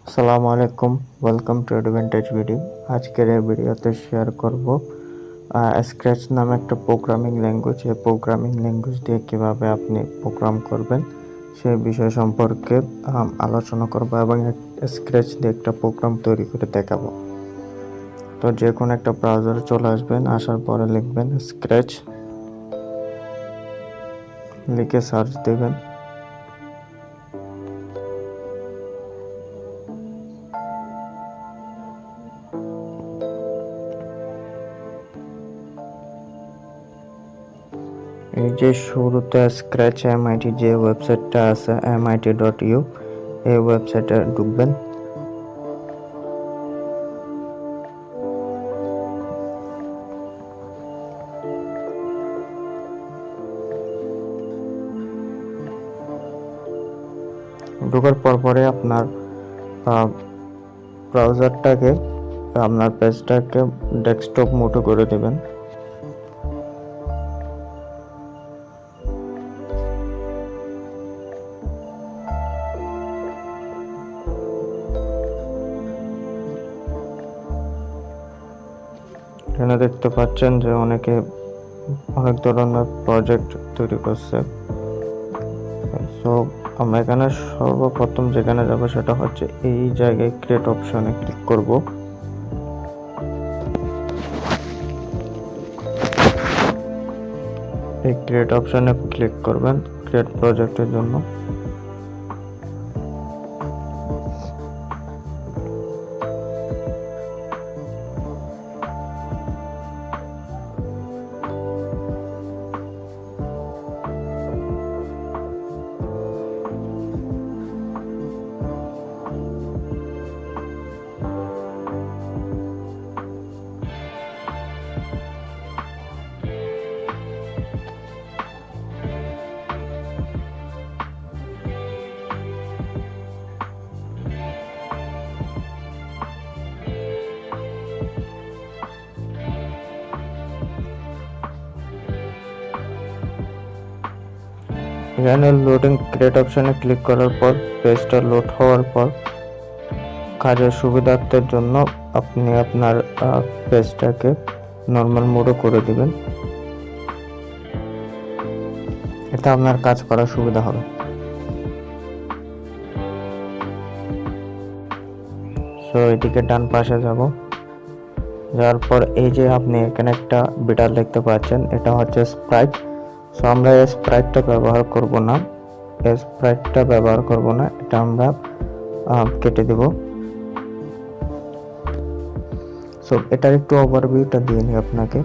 আসসালামু আলাইকুম, welcome to advantage video. আজকের এই ভিডিওতে শেয়ার করব স্ক্র্যাচ নামে একটা প্রোগ্রামিং ল্যাঙ্গুয়েজ। এই প্রোগ্রামিং ল্যাঙ্গুয়েজ দিয়ে কীভাবে আপনি প্রোগ্রাম করবেন সেই বিষয় সম্পর্কে আলোচনা করব এবং স্ক্র্যাচ দিয়ে একটা প্রোগ্রাম তৈরি করে দেখাবো। তো যে কোনো একটা ব্রাউজারে চলে আসবেন, আসার পরে লিখবেন স্ক্র্যাচ, লিখে সার্চ দেবেন। এই যে শুরুতে স্ক্র্যাচ এমআইটি যে ওয়েবসাইটটা আছে mit.u, এই ওয়েবসাইটে ঢুকবেন। ঢোকার পরে আপনার ব্রাউজারটাকে, আপনার পেজটাকে ডেস্কটপ মোডে করে দেবেন। এখানে দেখতে পাচ্ছেন যে অনেক ধরনের প্রজেক্ট তৈরি করছে। সো আমরা এখানে সর্বপ্রথম যেখানে যাব সেটা হচ্ছে এই জায়গায় ক্রিয়েট অপশনে ক্লিক করব। এই ক্রিয়েট অপশনে ক্লিক করবেন ক্রিয়েট প্রজেক্টের জন্য। এখানে লোডিং ক্রিয়েট অপশনে ক্লিক করার পর পেজটা লোড হওয়ার পর কাজের সুবিধার্থের জন্য আপনি আপনার পেজটাকে নর্মাল মোডে করে দিবেন। এটা আপনার কাজ করার সুবিধা হবে। সো এদিকে ডান পাশে যাব, যাওয়ার পর এই যে আপনি এখানে একটা বিটার দেখতে পাচ্ছেন, এটা হচ্ছে স্প্রাইট। সো আমরা এই স্প্রাইটটা ব্যবহার করব না, এটা আমরা কেটে দেব। সো এটার একটু ওভারভিউটা দিয়ে নিই আপনাকে।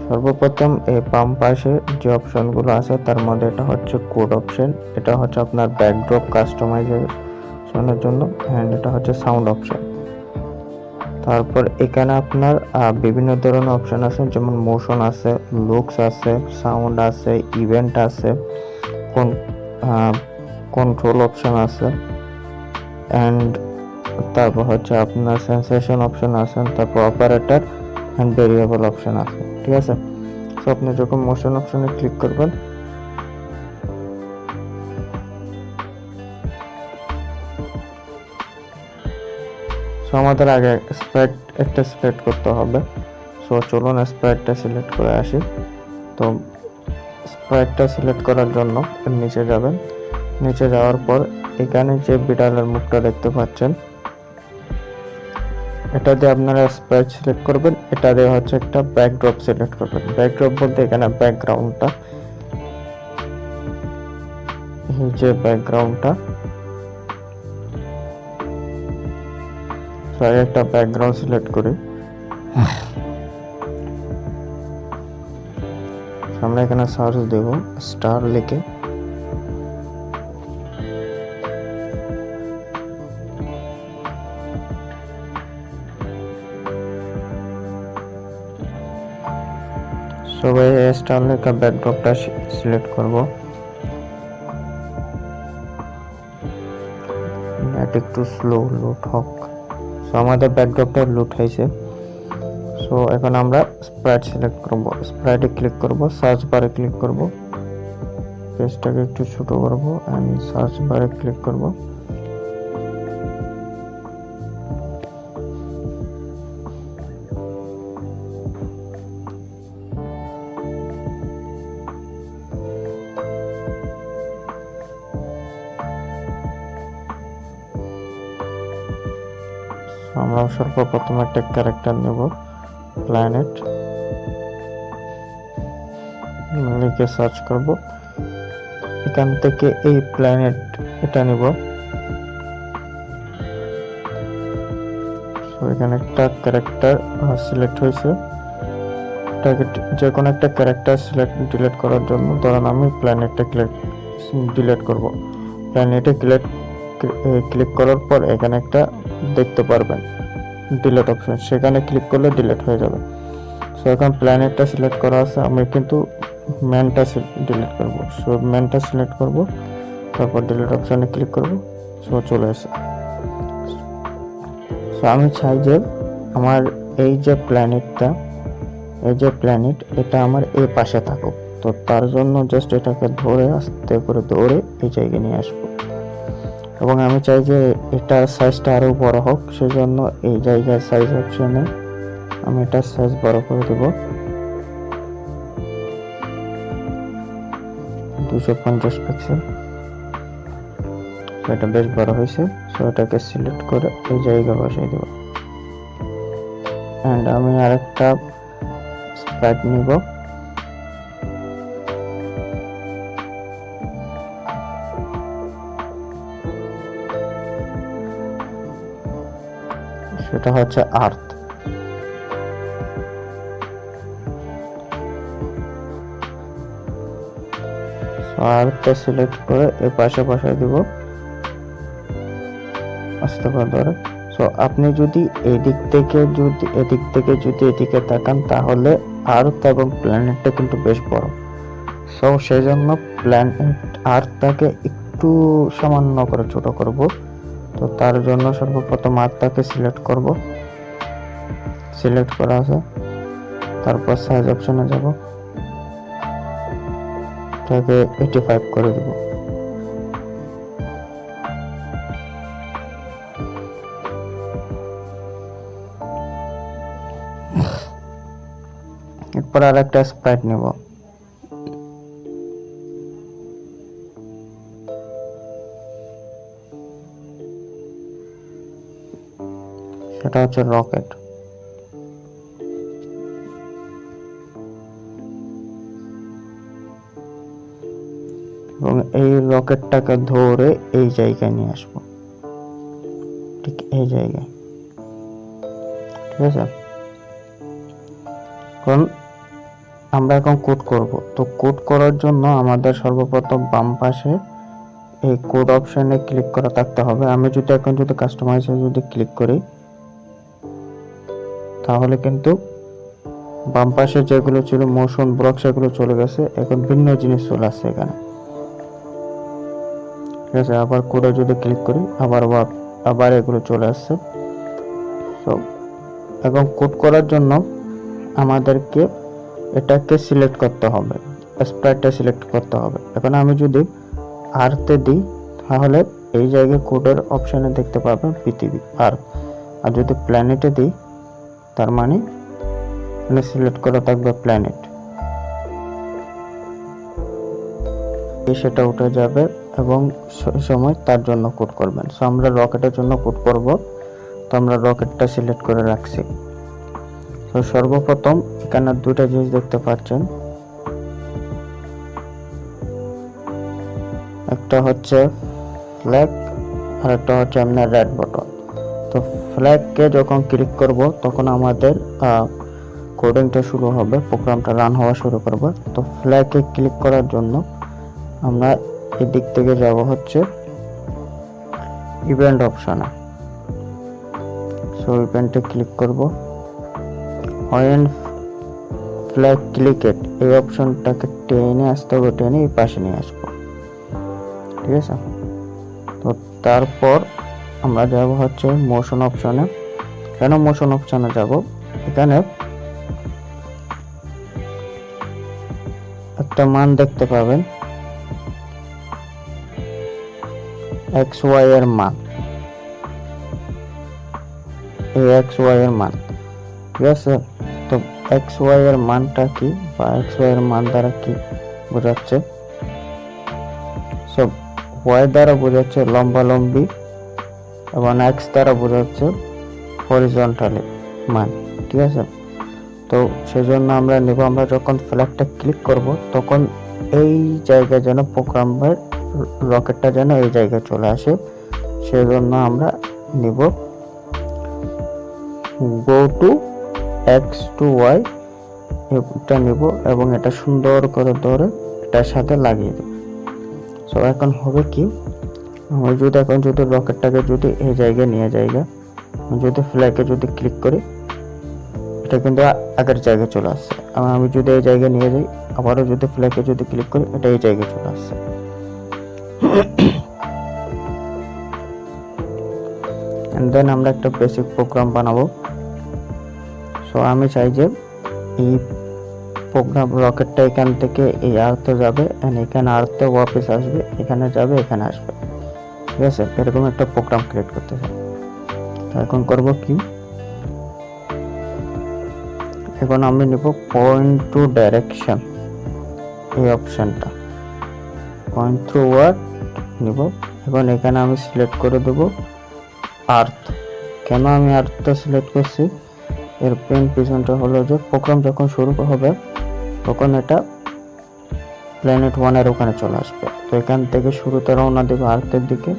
সর্বপ্রথম এই বাম পাশে যে অপশনগুলো আছে তার মধ্যে এটা হচ্ছে কোড অপশন, এটা হচ্ছে আপনার ব্যাকড্রপ কাস্টমাইজেশনের জন্য, অ্যান্ড এটা হচ্ছে সাউন্ড অপশন। তারপর এখানে আপনার বিভিন্ন ধরনের অপশন আছে, যেমন মোশন আছে, লুকস আছে, সাউন্ড আছে, ইভেন্ট আছে, কন্ট্রোল অপশন আছে, অ্যান্ড তারপর হচ্ছে আপনার সেন্সেশন অপশন আছে, তারপর অপারেটর অ্যান্ড ভেরিয়েবল অপশন আছে। ঠিক আছে, সো আপনি যখন মোশন অপশনে ক্লিক করবেন, সো আমাদের আগে একটা সিলেক্ট করতে হবে। সো চলুন স্প্রাইটটা সিলেক্ট করে আসি। তো স্প্রাইটটা সিলেক্ট করার জন্য নিচে যাবেন, নিচে যাওয়ার পর এখানে যে বিড়ালের মুখটা দেখতে পাচ্ছেন, এটা দিয়ে আপনারা স্প্রাইট সিলেক্ট করবেন। এটা দিয়ে হচ্ছে একটা ব্যাকড্রপ সিলেক্ট করবেন। ব্যাকড্রপ বলতে এখানে ব্যাকগ্রাউন্ডটা, এই যে ব্যাকগ্রাউন্ডটা, একটা ব্যাকগ্রাউন্ড সিলেক্ট করি। আমরা এখানে সার্চ দেব স্টার লিখে। সবাই স্টার লেখা ব্যাকড্রপটা সিলেক্ট করব। নেট একটু স্লো লোড হোক। সো আমাদের ব্যাকড্রপটা লোড হয়েছে। সো এখন আমরা স্প্রাইট সিলেক্ট করব, স্প্রাইটে ক্লিক করব, সার্চ বারে ক্লিক করব, পেজটাকে একটু ছোট করব এন্ড সার্চ বারে ক্লিক করব। আমরা সর্বপ্রথম একটা ক্যারেক্টার নেব, প্ল্যানেট লিখে সার্চ করব। এখান থেকে এই প্ল্যানেট এটা নেব। এখানে একটা ক্যারেক্টার সিলেক্ট হয়েছে, যে কোনো একটা ক্যারেক্টার ডিলিট করার জন্য ধরুন আমি প্ল্যানেটটা ডিলিট করব। প্ল্যানেটে ক্লিক করার পর এখানে একটা দেখতে পারবেন ডিলিট অপশন, সেখানে ক্লিক করলে ডিলিট হয়ে যাবে। সো এখন প্ল্যানেটটা সিলেক্ট করা আছে, আমি কিন্তু ম্যানটা ডিলিট করব। সো ম্যানটা সিলেক্ট করব, তারপর ডিলিট অপশনে ক্লিক করব। সো চলে আসে। সো আমি চাই যে আমার এই যে প্ল্যানেট এটা আমার এই পাশে থাকুক। তো তার জন্য জাস্ট এটাকে ধরে আস্তে করে দৌড়ে এই জায়গায় নিয়ে আসবো, এবং আমি চাই যে এটার সাইজটা আরো বড় হোক। সেজন্য এই জায়গায় সাইজ অপশনে আমি এটার সাইজ বড় করে দেব 250 পিক্সেল। এটা বেশ বড় হয়েছে। সো এটাকে সিলেক্ট করে এই জায়গায় বসাই দেব। এন্ড আমি আরেকটা স্প্রাইট নিব, সেটা হচ্ছে আর্থ। আর্থটা সিলেক্ট করে এই পাশে বসাই দিব আস্তে করে ধরে। সো আপনি যদি এদিক থেকে যদি এদিকে তাকান তাহলে আর্থ এবং প্ল্যানেটটা কিন্তু বেশ বড়। সো সেই জন্য আর্থটাকে একটু সামান্য করে ছোট করব। তো তার জন্য সর্বপ্রথম আর্থটাকে সিলেক্ট করব, সিলেক্ট করা আছে। তারপর সাইজ অপশনে যাব, এটাকে 85 করে দেব। এরপর আর একটা স্প্রাইট নেব, সেটা হচ্ছে রকেট। এবং এই রকেটটাকে ধরে এই জায়গায় নিয়ে আসবো, ঠিক এই জায়গায়। ঠিক আছে, কারণ আমরা এখন কোড করব। তো কোড করার জন্য আমাদের সর্বপ্রথম বাম পাশে এই কোড অপশনে ক্লিক করা থাকতে হবে। আমি এখন যদি কাস্টমাইজে ক্লিক করি তাহলে কিন্তু বাম পাশে যেগুলো ছিল মোশন ব্লক সেগুলো চলে গেছে, এখন ভিন্ন জিনিস চলে আসছে এখানে। ঠিক আছে, আবার কোডে যদি ক্লিক করি আবার এগুলো চলে আসছে। তো এখন কোড করার জন্য আমাদেরকে এটাকে সিলেক্ট করতে হবে, স্প্রাইটটা সিলেক্ট করতে হবে। এখন আমি যদি আর্থে দিই তাহলে এই জায়গায় কোডের অপশনে দেখতে পাবেন পৃথিবী আর্থ, আর যদি প্ল্যানেটে দিই তার মানে এখানে সিলেক্ট করা থাকবে প্ল্যানেট, সেটা উঠে যাবে এবং সময় তার জন্য কোড করবেন। সো আমরা রকেটের জন্য কোড করব, তো আমরা রকেটটা সিলেক্ট করে রাখছি। তো সর্বপ্রথম এখানে দুটো জিনিস দেখতে পাচ্ছেন, একটা হচ্ছে ফ্ল্যাগ আর একটা হচ্ছে আপনার রেড বাটন। তো ফ্ল্যাগকে যখন ক্লিক করব তখন আমাদের কোডিংটা শুরু হবে, প্রোগ্রামটা রান হওয়া শুরু করবে। তো ফ্ল্যাগে ক্লিক করার জন্য আমরা এদিক থেকে যাব হচ্ছে ইভেন্ট অপশনে। সো ইভেন্টে ক্লিক করব, when flag clicked এই অপশনটাকে টেনে আসতে হবে, টেনে এই পাশে নিয়ে আসবো। ঠিক আছে, তো তারপর আমরা যাব হচ্ছে মোশন অপশনে। কেন মোশন অপশনে যাব, এখানে একটা মান দেখতে পাবেন এক্স ওয়াই এর মান, এই এক্স ওয়াই এর মান, ঠিক আছে। তো এক্স ওয়াই এর মানটা কি, বা এক্স ওয়াই এর মান দ্বারা কি বোঝাচ্ছে, সব ওয়াই দ্বারা বোঝাচ্ছে লম্বালম্বি এবং এক্স দ্বারা বোঝাচ্ছে হরিজন্টালি মান, ঠিক আছে। তো সেজন্য আমরা নেব, আমরা যখন ফ্ল্যাগটা ক্লিক করব তখন এই জায়গায় যেন প্রোগ্রামের রকেটটা যেন এই জায়গায় চলে আসে, সেজন্য আমরা নিব go to X to Y, এটা নিব এবং এটা সুন্দর করে ধরে এটার সাথে লাগিয়ে দেব। সো এখন হবে কি, আমি যদি এখন যদি রকেটটাকে যদি এই জায়গায় নিয়ে জায়গা, যদি ফ্ল্যাগে যদি ক্লিক করি এটা কিন্তু আগের জায়গায় চলে আসছে। আমি যদি এই জায়গায় নিয়ে যাই, আবারও যদি ফ্ল্যাগে যদি ক্লিক করি এটা এই জায়গায় চলে আসছে। এন্ড দেন আমরা একটা বেসিক প্রোগ্রাম বানাবো। সো আমি চাই যে এই প্রোগ্রাম রকেটটা এখান থেকে এই আর্থে যাবে, এন্ড এখানে আর্থে ওয়াপিস আসবে, এখানে যাবে, এখানে আসবে, ঠিক আছে। এরকম একটা প্রোগ্রাম ক্রিয়েট করতে চাই। এখন করব কি, এখন আমি নিব পয়েন্ট টু ডাইরেকশন, এই অপশনটা পয়েন্ট টু ওয়ার্ড নিব। এখন এখানে আমি সিলেক্ট করে দেব আর্থ। কেন আমি আর্থটা সিলেক্ট করছি, এর পেন পিছনটা হলো যে প্রোগ্রাম যখন শুরু হবে তখন এটা প্ল্যানেট 1 এর ওখানে চলে আসবে। তো এখান থেকে শুরুতে রওনা দেবে আর্থের দিকে,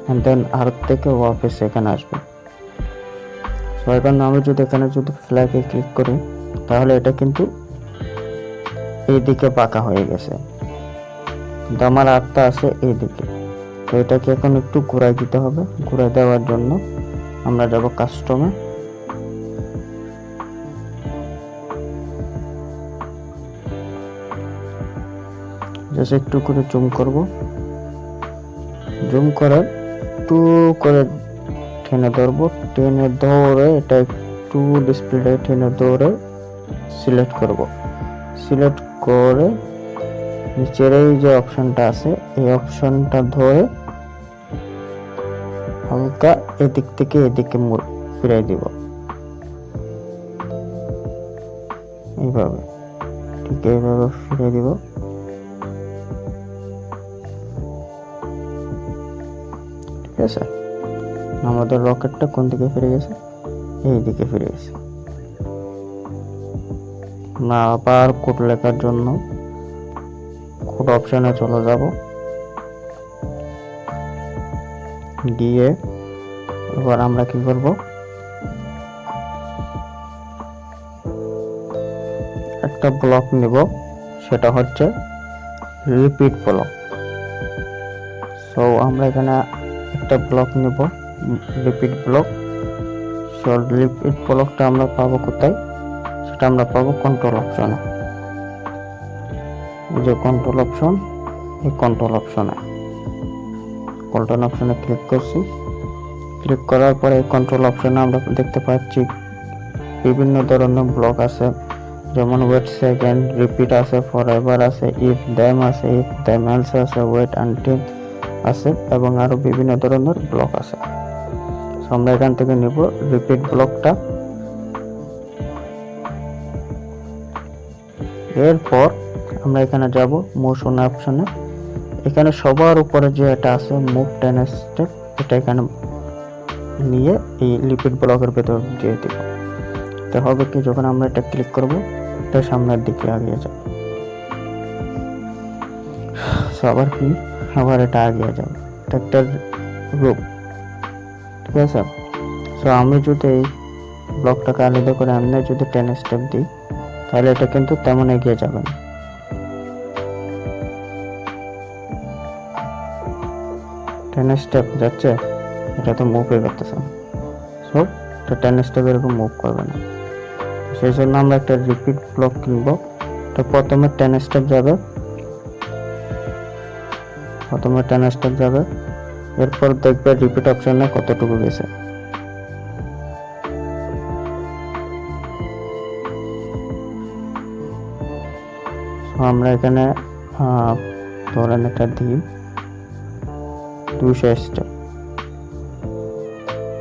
এন্ড দেন আর্থ থেকে ওয়াপিস এখানে আসবে। সো এখন আমি যদি এখানে যদি ফ্ল্যাগে ক্লিক করি তাহলে এটা কিন্তু এই দিকে পাকা হয়ে গেছে, কিন্তু আমার আর্থটা আছে এই দিকে। তো এটাকে এখন একটু ঘুরাই দিতে হবে। ঘুরাই দেওয়ার জন্য আমরা যাব কাস্টমে, জাস্ট একটু করে জুম করব, জুম করে একটু করে টেনে ধরবো, টেনে ধরে এটা একটু ডিসপ্লে টেনে ধরে সিলেক্ট করব। সিলেক্ট করে নিচের এই যে অপশনটা আছে এই অপশনটা ধরে হালকা এদিক থেকে এদিকে ফিরাই দিব, এইভাবে, ঠিক এইভাবে ফিরিয়ে দিব। ঠিক আছে, আমাদের রকেটটা কোন দিকে ফিরে গেছে, এই দিকে ফিরে গেছে। না আবার কোড লেখার জন্য কোড অপশনে চলে যাব, গিয়ে এবার আমরা কি করব, একটা ব্লক নিব, সেটা হচ্ছে রিপিট ব্লক। সো আমরা এখানে একটা ব্লক নিব, রিপিট ব্লক। সো রিপিট ব্লকটা আমরা পাবো কোথায়, সেটা আমরা পাবো কন্ট্রোল অপশনে। এই যে কন্ট্রোল অপশন, এই কন্ট্রোল অপশনে ক্লিক করছি। ক্লিক করার পরে এই কন্ট্রোল অপশনে আমরা দেখতে পাচ্ছি বিভিন্ন ধরনের ব্লক আছে, যেমন ওয়েট সেকেন্ড, রিপিট আছে, ফরএভার আছে, ইফ দেম আছে, ইফ দেম এলস আছে, ওয়েট আনটিল আছে, এবং আরো বিভিন্ন ধরনের ব্লক আছে। আমরা এখান থেকে নিব রিপিট ব্লকটা। এরপর আমরা এখানে যাব মোশন অপশনে, এখানে সবার উপরে যে এটা আছে মুভ 10 স্টেপ, এটা এখানে নিয়ে এই রিপিট ব্লকের ভেতর দিয়ে দিব। তো হবে কি, যখন আমরা এটা ক্লিক করব এটা সামনের দিকে এগিয়ে যাবে। আবার কি, আবার এটা এগিয়ে যাবে, এটা একটা রূপ, ঠিক আছে। সো আমি যদি এই ব্লকটাকে আলাদা করে এমনি যদি 10 স্টেপ দিই তাহলে এটা কিন্তু তেমন এগিয়ে যাবে না। 10 স্টেপ যাচ্ছে, এটা তো মুভ হয়ে করতেছে, সো এটা 10 স্টেপ এরকম মুভ করবে না। সেই জন্য আমরা একটা রিপিট ব্লক কিনব। তো প্রথমে 10 স্টেপ যাবে, এরপর দেখবে রিপিট অপশনে কতটুকু গেছে। আমরা এখানে ধরেন এটা দিই 200 স্টেপ,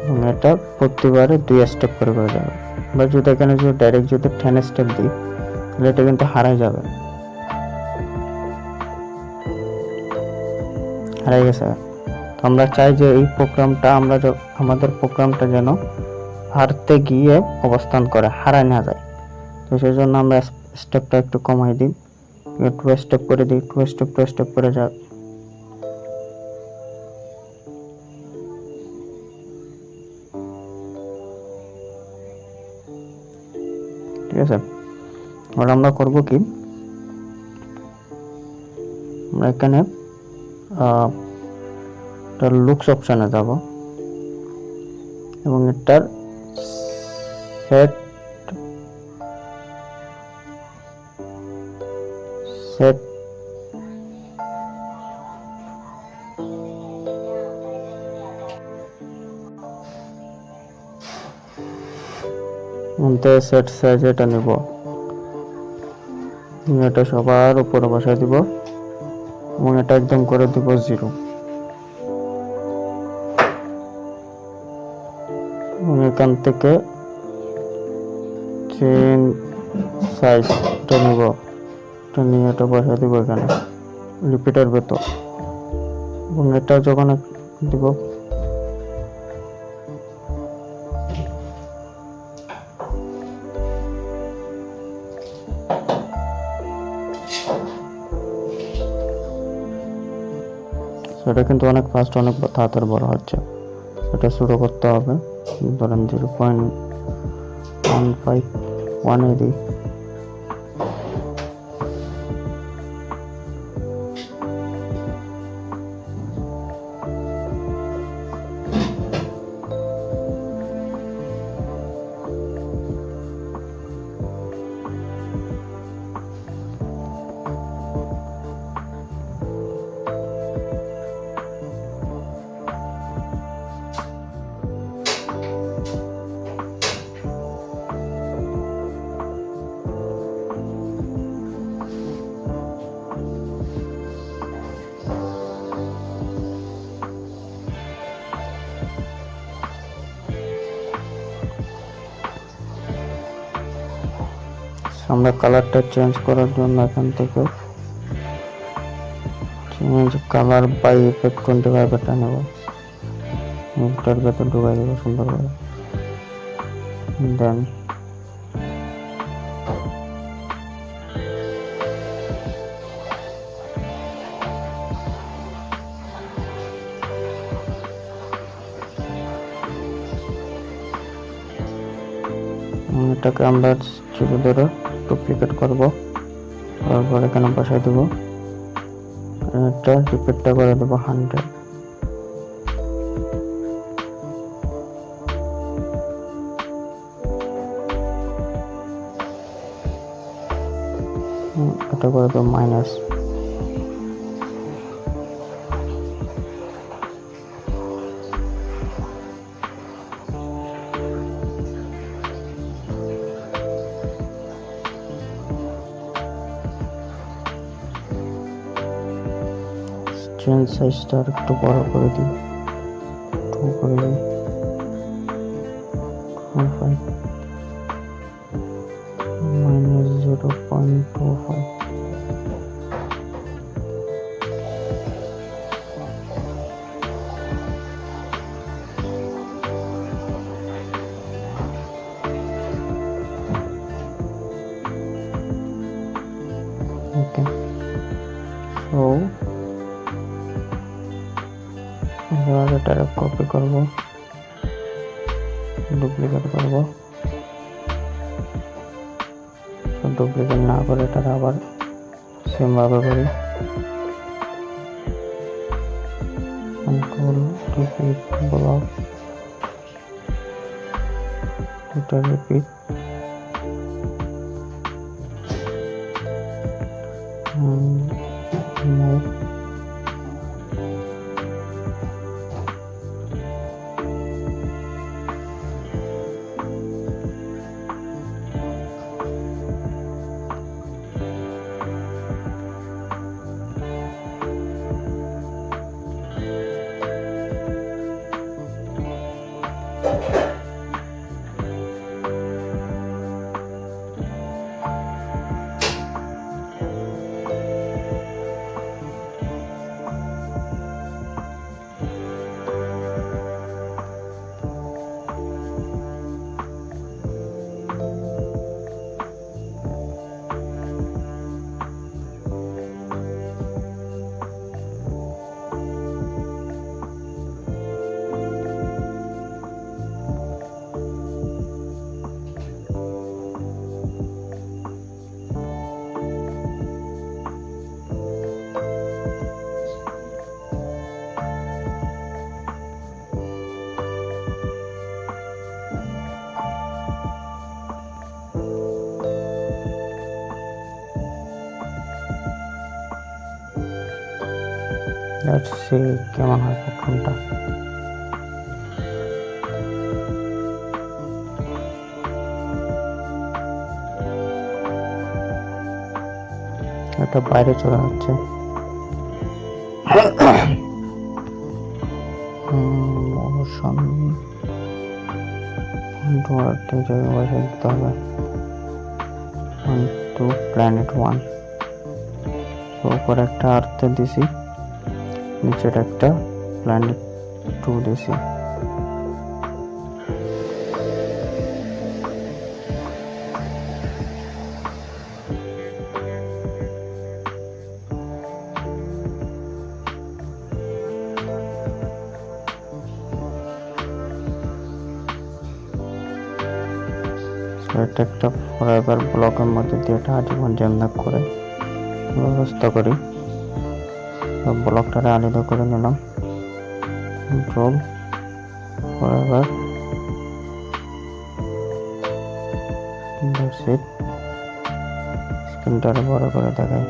এবং এটা প্রতিবারে 2 স্টেপ করে করে যাবে। বা যদি এখানে যদি ডাইরেক্ট যদি 10 স্টেপ দিই তাহলে এটা কিন্তু হারাই যাবে, হারাই গেছে। তো আমরা চাই যে এই প্রোগ্রামটা আমাদের প্রোগ্রামটা যেন হারতে গিয়ে অবস্থান করে, হারায় না যায়। তো সেই জন্য আমরা স্টেপটা একটু কমাই দিই, 2 স্টেপ করে দিই, 2 স্টেপ করে যাক। ঠিক আছে, এবার আমরা করব কি, আমরা এখানে লুকস অপশানে যাব এবং এটার সেট সেট সাইজ এটা নেব, এটা সবার উপরে বসাই দিব এবং এটা একদম করে দিব 0, এবং এখান থেকে চেন সাইজটা নেব, এটা নিয়ে এটা বসাই দিব এখানে রিপিটের ভেতর, এবং এটা যখন দিব সেটা কিন্তু অনেক ফাস্ট, অনেক তাড়াতাড়ি বড় হচ্ছে। এটা শুরু করতে হবে, ধরেন 0.151 এ দিই, আমরা কালারটা চেঞ্জ করার জন্য এখান থেকে চেঞ্জ কালার বাই ইফেক্ট 25 এটা নেব, এটার ভেতর ঢুকাই দেবো সুন্দর করে। দেন এটাকে আমরা চিপে ধরে ডুপ্লিকেট করব, তারপর এখানে বসাই দেবো, এটা রিপিটটা করে দেবো 100, এটা করে দেবো মাইনাস, চেন সাইজটা একটু বড় করে দিই, 2 করে দিই, 25 -0.25, ওকে। সো এবার এটা কপি করব, ডুপ্লিকেট করব, ডুপ্লিকেট না করে এটা আবার সেম ভাবে করি, কন্ট্রোল রিপিট ব্লক, এটা রিপিট, মুভ, লেটস সি কেমন হয় প্রোগ্রামটা। এটা বাইরে চলে যাচ্ছে। মোশন জায়গায় বসে দিতে হবে। টু প্ল্যানেট 1, উপরে একটা আর্থ দিছি, নিচের একটা প্ল্যানেট 2 দিছি। এটা একটা ফরএভার ব্লকের মধ্যে দিয়ে এটা আজীবন যেমন করে ব্যবস্থা করি। ব্লকটারে আলাদা করে নিলাম, কন্ট্রোল ফরএভার, স্ক্রিনটারে বড় করে দেখাই।